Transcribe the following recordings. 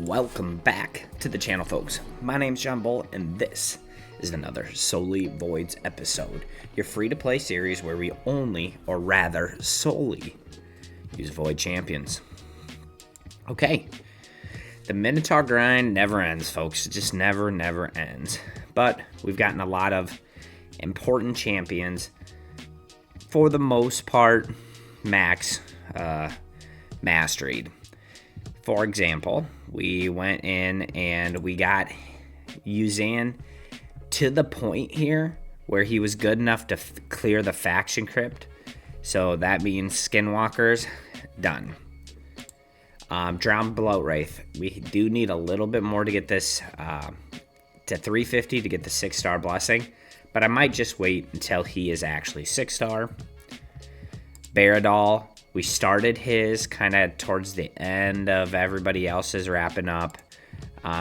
Welcome back to the channel, folks. My name's John Bull, and this is another Solely Voids episode, your free-to-play series where we only, or rather solely, use Void champions. Okay, the Minotaur grind never ends, folks. It just never ends. But we've gotten a lot of important champions, for the most part, max masteried. For example, we went in and we got Yuzan to the point here where he was good enough to clear the faction crypt. So that means Skinwalkers, done. Drowned Bloat Wraith. We do need a little bit more to get this to 350 to get the 6-star blessing. But I might just wait until he is actually 6-star. Baradol. We started his kind of towards the end of everybody else's wrapping up.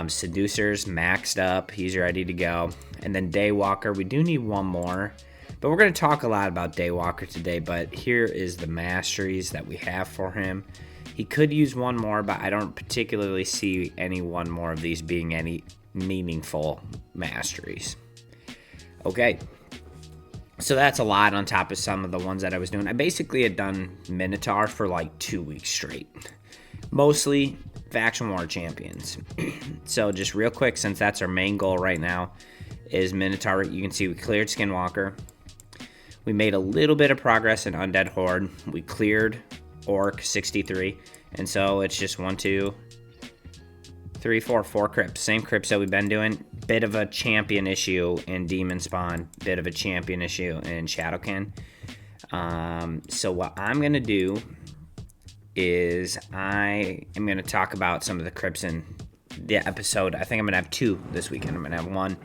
Seducers maxed up. He's ready to go. And then Daywalker. We do need one more. But we're going to talk a lot about Daywalker today. But here is the masteries that we have for him. He could use one more, but I don't particularly see any one more of these being any meaningful masteries. Okay. So that's a lot on top of some of the ones that I was doing. I basically had done Minotaur for like 2 weeks straight. Mostly faction war champions. So just real quick, since that's our main goal right now, is Minotaur. You can see we cleared Skinwalker. We made a little bit of progress in Undead Horde. We cleared Orc 63. And so it's just 1, 2, 3, 4 crypts. Same crypts that we've been doing. Bit of a champion issue in Demon Spawn. Bit of a champion issue in Shadowkin. So what I'm going to do is I am going to talk about some of the crypts in the episode. I think I'm going to have 2 this weekend. I'm going to have one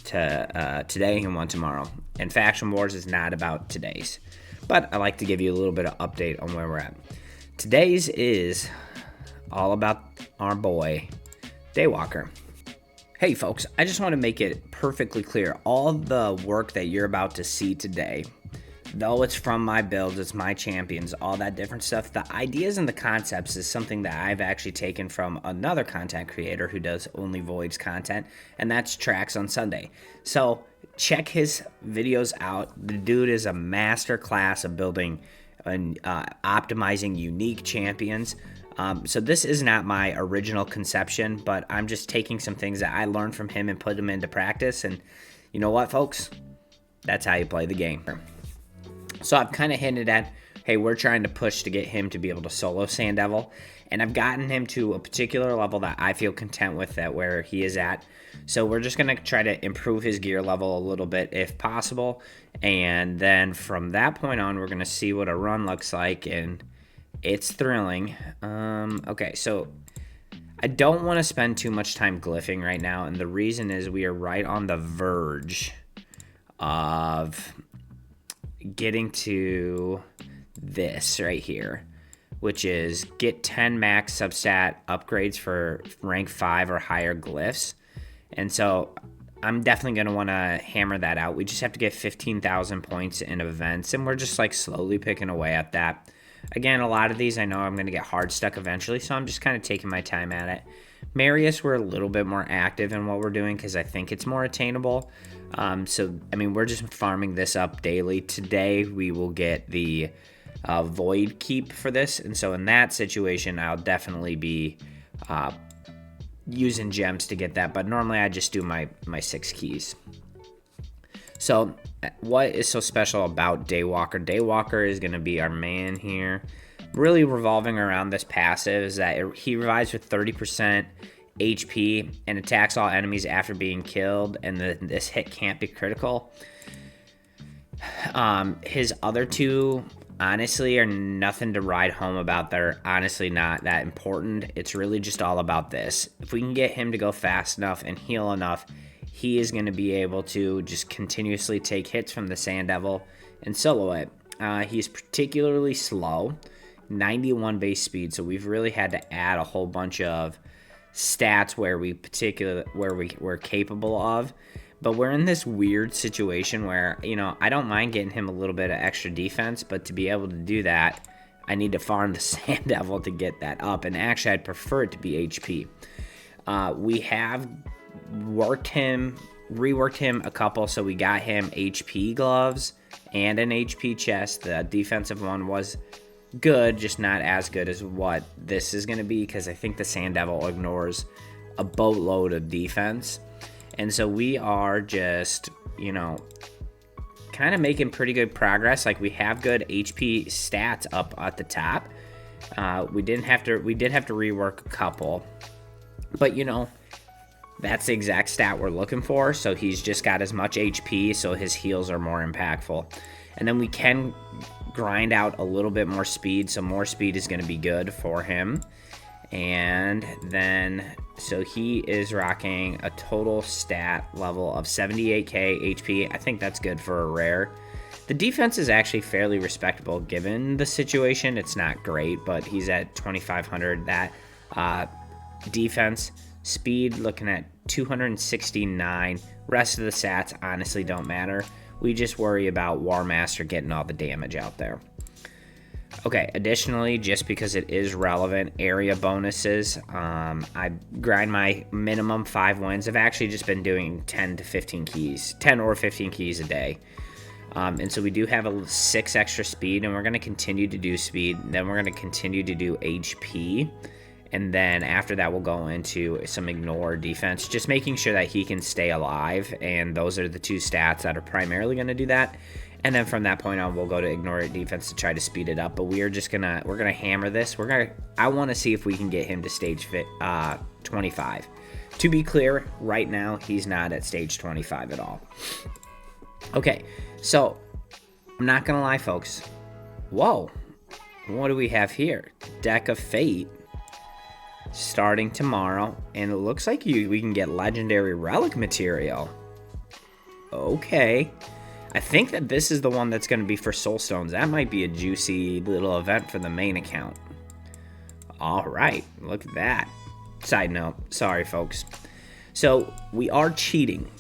today and one tomorrow. And Faction Wars is not about today's. But I like to give you a little bit of update on where we're at. Today's is all about our boy, Daywalker. Hey folks, I just want to make it perfectly clear. All the work that you're about to see today, though it's from my builds, it's my champions, all that different stuff, the ideas and the concepts is something that I've actually taken from another content creator who does only Voids content, and that's Tracks on Sunday. So check his videos out. The dude is a master class of building and optimizing unique champions. So this is not my original conception, but I'm just taking some things that I learned from him and put them into practice. And you know what, folks? That's how you play the game. So I've kind of hinted at, hey, we're trying to push to get him to be able to solo Sand Devil. And I've gotten him to a particular level that I feel content with, that where he is at. So we're just going to try to improve his gear level a little bit if possible. And then from that point on, we're going to see what a run looks like. And it's thrilling. Okay, so I don't want to spend too much time glyphing right now. And the reason is we are right on the verge of getting to this right here, which is get 10 max substat upgrades for rank 5 or higher glyphs. And so I'm definitely going to want to hammer that out. We just have to get 15,000 points in events, and we're just like slowly picking away at that. Again, a lot of these I know I'm going to get hard stuck eventually, so I'm just kind of taking my time at it. Marius, we're a little bit more active in what we're doing because I think it's more attainable. So, I mean, we're just farming this up daily. Today, we will get the Void Keep for this, and so in that situation, I'll definitely be using gems to get that, but normally I just do my 6 keys. So what is so special about Daywalker? Daywalker is going to be our man here. Really revolving around this passive is that he revives with 30% HP and attacks all enemies after being killed, and this hit can't be critical. His other 2 honestly are nothing to ride home about. They're honestly not that important. It's really just all about this. If we can get him to go fast enough and heal enough, he is going to be able to just continuously take hits from the Sand Devil and solo it. He's particularly slow, 91 base speed, so we've really had to add a whole bunch of stats where we're capable of. But we're in this weird situation where, you know, I don't mind getting him a little bit of extra defense, but to be able to do that, I need to farm the Sand Devil to get that up. And actually, I'd prefer it to be HP. We have reworked him a couple, so we got him HP gloves and an HP chest. The defensive one was good, just not as good as what this is going to be, because I think the Sand Devil ignores a boatload of defense. And so we are just, kind of making pretty good progress. Like, we have good HP stats up at the top. We did have to rework a couple, but that's the exact stat we're looking for. So he's just got as much HP, so his heals are more impactful. And then we can grind out a little bit more speed, so more speed is going to be good for him. And then, so he is rocking a total stat level of 78k HP. I think that's good for a rare. The defense is actually fairly respectable given the situation. It's not great, but he's at 2500. That defense, speed looking at 269. Rest of the stats honestly don't matter. We just worry about War Master getting all the damage out there. Okay, additionally, just because it is relevant, area bonuses. I grind my minimum 5 wins. I've actually just been doing 10 or 15 keys a day. And so we do have a 6 extra speed, and we're going to continue to do speed. Then we're going to continue to do HP. And then after that, we'll go into some ignore defense, just making sure that he can stay alive. And those are the 2 stats that are primarily going to do that. And then from that point on, we'll go to ignore defense to try to speed it up. But we're gonna hammer this. I want to see if we can get him to stage 25. To be clear, right now he's not at stage 25 at all. Okay, so I'm not gonna lie, folks. Whoa, what do we have here? Deck of Fate starting tomorrow, and it looks like we can get legendary relic material. Okay. I think that this is the one that's going to be for soul stones. That might be a juicy little event for the main account. All right, look at that. Side note, sorry folks. So we are cheating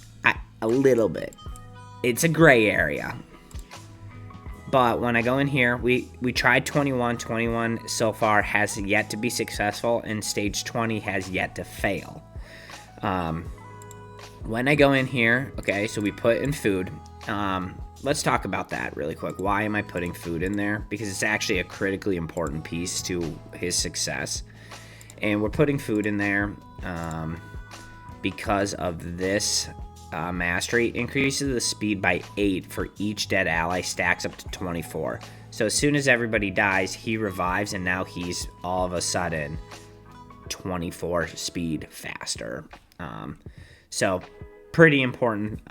a little bit. It's a gray area. But when I go in here, we tried 21. 21 so far has yet to be successful, and stage 20 has yet to fail. When I go in here, okay, so we put in food. Let's talk about that really quick. Why am I putting food in there? Because it's actually a critically important piece to his success. And we're putting food in there because of this mastery. Increases the speed by 8 for each dead ally, stacks up to 24. So as soon as everybody dies, he revives, and now he's all of a sudden 24 speed faster. So pretty important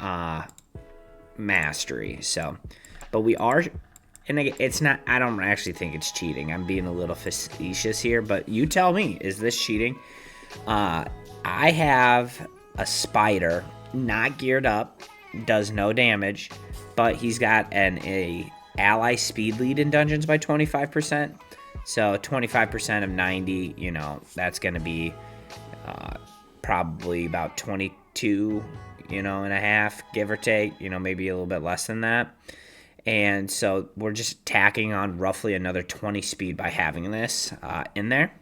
mastery. So, but we are, and it's not, I don't actually think it's cheating. I'm being a little facetious here, but you tell me, is this cheating? I have a spider not geared up, does no damage, but he's got a ally speed lead in dungeons by 25%. So 25% of 90, that's going to be probably about 22 and a half, give or take, maybe a little bit less than that. And so we're just tacking on roughly another 20 speed by having this in there.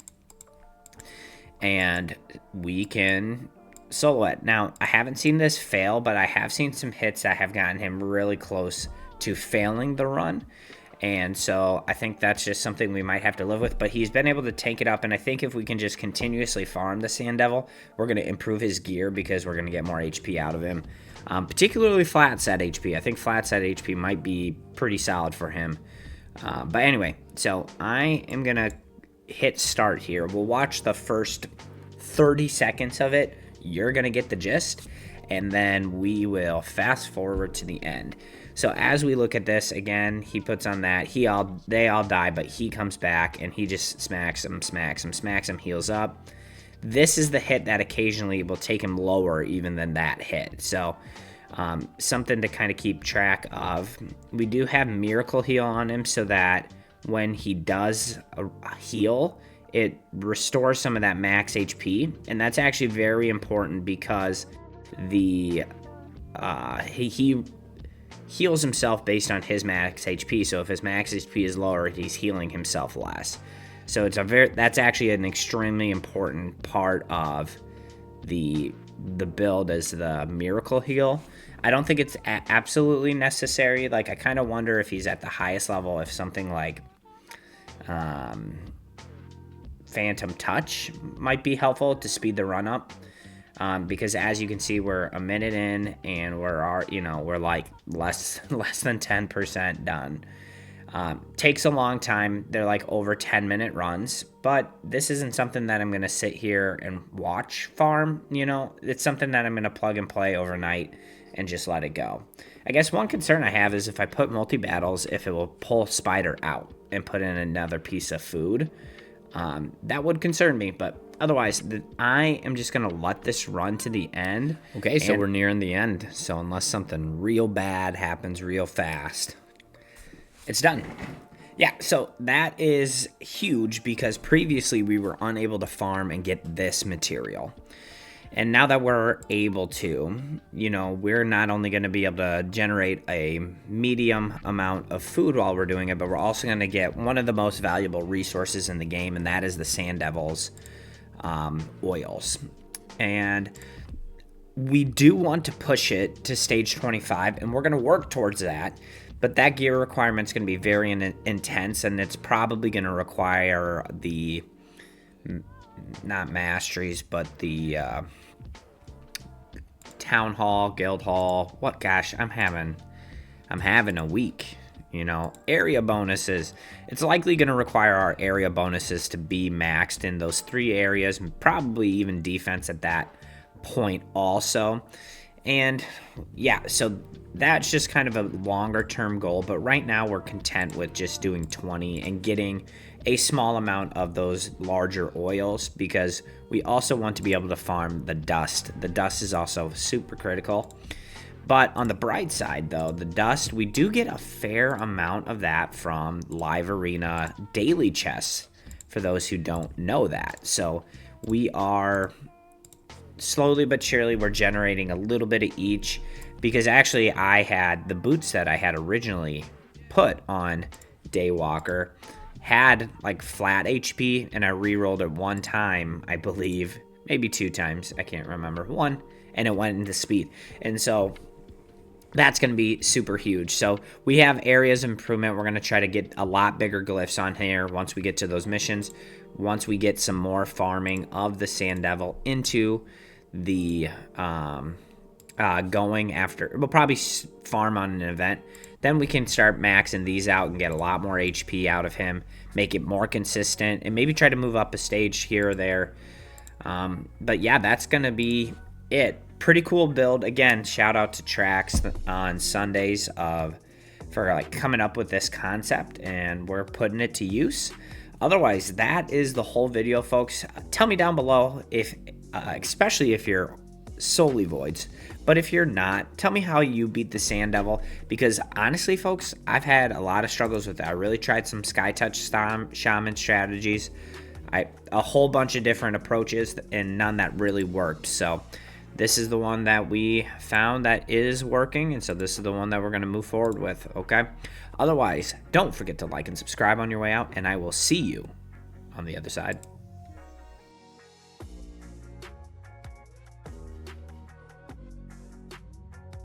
And we can solo it. Now, I haven't seen this fail, but I have seen some hits that have gotten him really close to failing the run. And so I think that's just something we might have to live with. But he's been able to tank it up. And I think if we can just continuously farm the Sand Devil, we're going to improve his gear because we're going to get more HP out of him. Particularly flat set HP. I think flat set HP might be pretty solid for him. But anyway, so I am going to hit start here. We'll watch the first 30 seconds of it. You're going to get the gist. And then we will fast forward to the end. So as we look at this again, he puts on that. They all die, but he comes back and he just smacks him, heals up. This is the hit that occasionally will take him lower even than that hit. So something to kind of keep track of. We do have Miracle Heal on him so that when he does heal, it restores some of that max HP. And that's actually very important because he heals himself based on his max HP. So if his max HP is lower, he's healing himself less. So that's actually an extremely important part of the build as the miracle heal. I don't think it's absolutely necessary. Like, I kind of wonder if he's at the highest level, if something like Phantom Touch might be helpful to speed the run up. Because as you can see, we're a minute in and we're like less than 10% done. Takes a long time. They're like over 10-minute runs, but this isn't something that I'm going to sit here and watch farm. It's something that I'm going to plug and play overnight and just let it go. I guess one concern I have is if I put multi-battles, if it will pull Spider out and put in another piece of food. That would concern me, but otherwise, I am just going to let this run to the end. Okay, so we're nearing the end. So unless something real bad happens real fast, it's done. Yeah, so that is huge because previously we were unable to farm and get this material. And now that we're able to, we're not only going to be able to generate a medium amount of food while we're doing it, but we're also going to get one of the most valuable resources in the game, and that is the Sand Devil's oils. And we do want to push it to stage 25, and we're going to work towards that. But that gear requirement is going to be very intense, and it's probably going to require the, not masteries, but the Town Hall, Guild Hall. I'm having a week. Area bonuses. It's likely going to require our area bonuses to be maxed in those 3 areas, probably even defense at that point also. And yeah, so that's just kind of a longer term goal, but right now we're content with just doing 20 and getting a small amount of those larger oils, because we also want to be able to farm the dust. The dust is also super critical. But on the bright side, though, the dust, we do get a fair amount of that from Live Arena daily chests, for those who don't know that. So we are slowly but surely, we're generating a little bit of each, because actually I had the boots that I had originally put on Daywalker had like flat HP, and I re-rolled it 1 time, I believe, maybe 2 times, I can't remember, 1, and it went into speed. And so that's going to be super huge. So we have areas of improvement. We're going to try to get a lot bigger glyphs on here once we get to those missions, once we get some more farming of the Sand Devil into the going after. We'll probably farm on an event. Then we can start maxing these out and get a lot more HP out of him, make it more consistent, and maybe try to move up a stage here or there. But yeah, that's going to be it. Pretty cool build. Again, shout out to Trax on Sundays for like coming up with this concept, and we're putting it to use. Otherwise, that is the whole video, folks. Tell me down below if, especially if you're solely voids, but if you're not, tell me how you beat the Sand Devil, because honestly, folks, I've had a lot of struggles with it. I really tried some Sky Touch Shaman strategies, a whole bunch of different approaches, and none that really worked. So this is the one that we found that is working, and so this is the one that we're going to move forward with, okay? Otherwise, don't forget to like and subscribe on your way out, and I will see you on the other side.